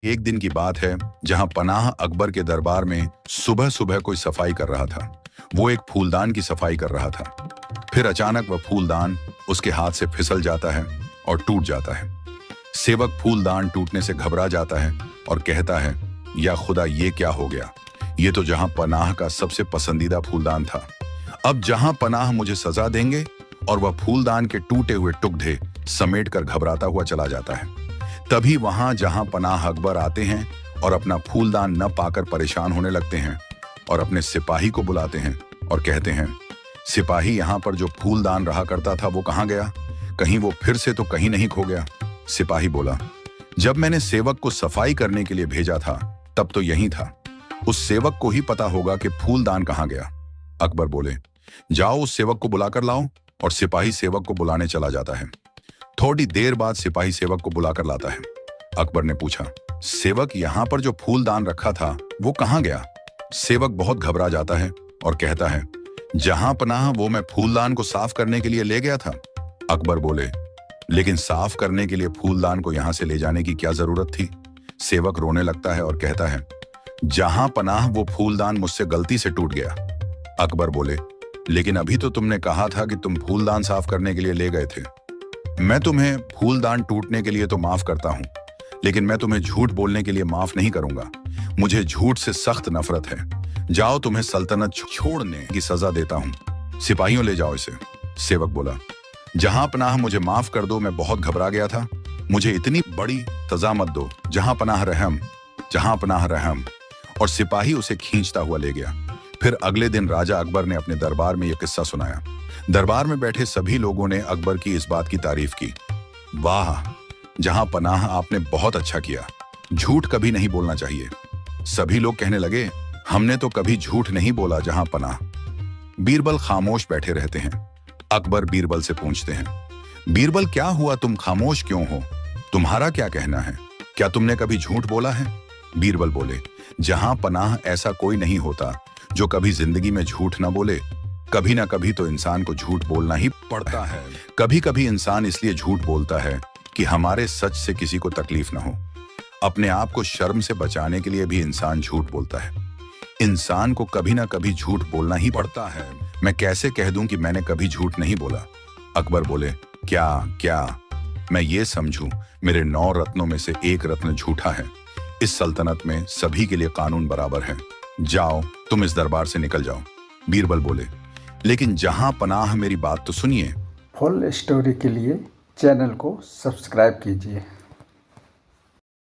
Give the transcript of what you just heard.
एक दिन की बात है जहां पनाह अकबर के दरबार में सुबह सुबह कोई सफाई कर रहा था। वो एक फूलदान की सफाई कर रहा था। फिर अचानक वह फूलदान उसके हाथ से फिसल जाता है और टूट जाता है। सेवक फूलदान टूटने से घबरा जाता है और कहता है, या खुदा, ये क्या हो गया? ये तो जहां पनाह का सबसे पसंदीदा फूलदान था। अब जहां पनाह मुझे सजा देंगे। और वह फूलदान के टूटे हुए टुकड़े समेट कर घबराता हुआ चला जाता है। तभी वहां जहां पनाह अकबर आते हैं और अपना फूलदान न पाकर परेशान होने लगते हैं और अपने सिपाही को बुलाते हैं और कहते हैं, सिपाही, यहाँ पर जो फूलदान रहा करता था वो कहाँ गया? कहीं वो फिर से तो कहीं नहीं खो गया? सिपाही बोला, जब मैंने सेवक को सफाई करने के लिए भेजा था तब तो यही था। उस सेवक को ही पता होगा कि फूलदान कहाँ गया। अकबर बोले, जाओ उस सेवक को बुलाकर लाओ। और सिपाही सेवक को बुलाने चला जाता है। थोड़ी देर बाद सिपाही सेवक को बुलाकर लाता है। अकबर ने पूछा, सेवक, यहाँ पर जो फूलदान रखा था वो कहाँ गया? सेवक बहुत घबरा जाता है और कहता है, जहां पनाह वो मैं फूलदान को साफ करने के लिए ले गया था। अकबर बोले, लेकिन साफ करने के लिए फूलदान को यहां से ले जाने की क्या जरूरत थी? सेवक रोने लगता है और कहता है, जहां पनाह वो फूलदान मुझसे गलती से टूट गया। अकबर बोले, लेकिन अभी तो तुमने कहा था कि तुम फूलदान साफ करने के लिए ले गए थे। मैं तुम्हें फूलदान टूटने के लिए तो माफ करता हूं, लेकिन मैं तुम्हें झूठ बोलने के लिए माफ नहीं करूंगा। मुझे झूठ से सख्त नफरत है। जाओ, तुम्हें सल्तनत छोड़ने की सजा देता हूं। सिपाहियों, ले जाओ इसे। सेवक बोला, जहां पनाह, मुझे माफ कर दो, मैं बहुत घबरा गया था। मुझे इतनी बड़ी सजा मत दो। जहां पनाह रहम, जहां पनाह रहम। और सिपाही उसे खींचता हुआ ले गया। फिर अगले दिन राजा अकबर ने अपने दरबार में यह किस्सा सुनाया। दरबार में बैठे सभी लोगों ने अकबर की इस बात की तारीफ की। वाह, जहां पनाह, आपने बहुत अच्छा किया। झूठ कभी नहीं बोलना चाहिए। सभी लोग कहने लगे, हमने तो कभी झूठ नहीं बोला जहां पनाह। बीरबल खामोश बैठे रहते हैं। अकबर बीरबल से पूछते हैं, बीरबल, क्या हुआ, तुम खामोश क्यों हो? तुम्हारा क्या कहना है? क्या तुमने कभी झूठ बोला है? बीरबल बोले, जहां पनाह, ऐसा कोई नहीं होता जो कभी जिंदगी में झूठ ना बोले। कभी ना कभी तो इंसान को झूठ बोलना ही पड़ता है। कभी कभी इंसान इसलिए झूठ बोलता है कि हमारे सच से किसी को तकलीफ ना हो। अपने आप को शर्म से बचाने के लिए भी इंसान झूठ बोलता है। इंसान को कभी ना कभी झूठ बोलना ही पड़ता है। मैं कैसे कह दूं कि मैंने कभी झूठ नहीं बोला? अकबर बोले, क्या मैं ये समझूं मेरे 9 रत्नों में से एक रत्न झूठा है? इस सल्तनत में सभी के लिए कानून बराबर है। जाओ, तुम इस दरबार से निकल जाओ। बीरबल बोले, लेकिन जहां पनाह, मेरी बात तो सुनिए। फुल स्टोरी के लिए चैनल को सब्सक्राइब कीजिए।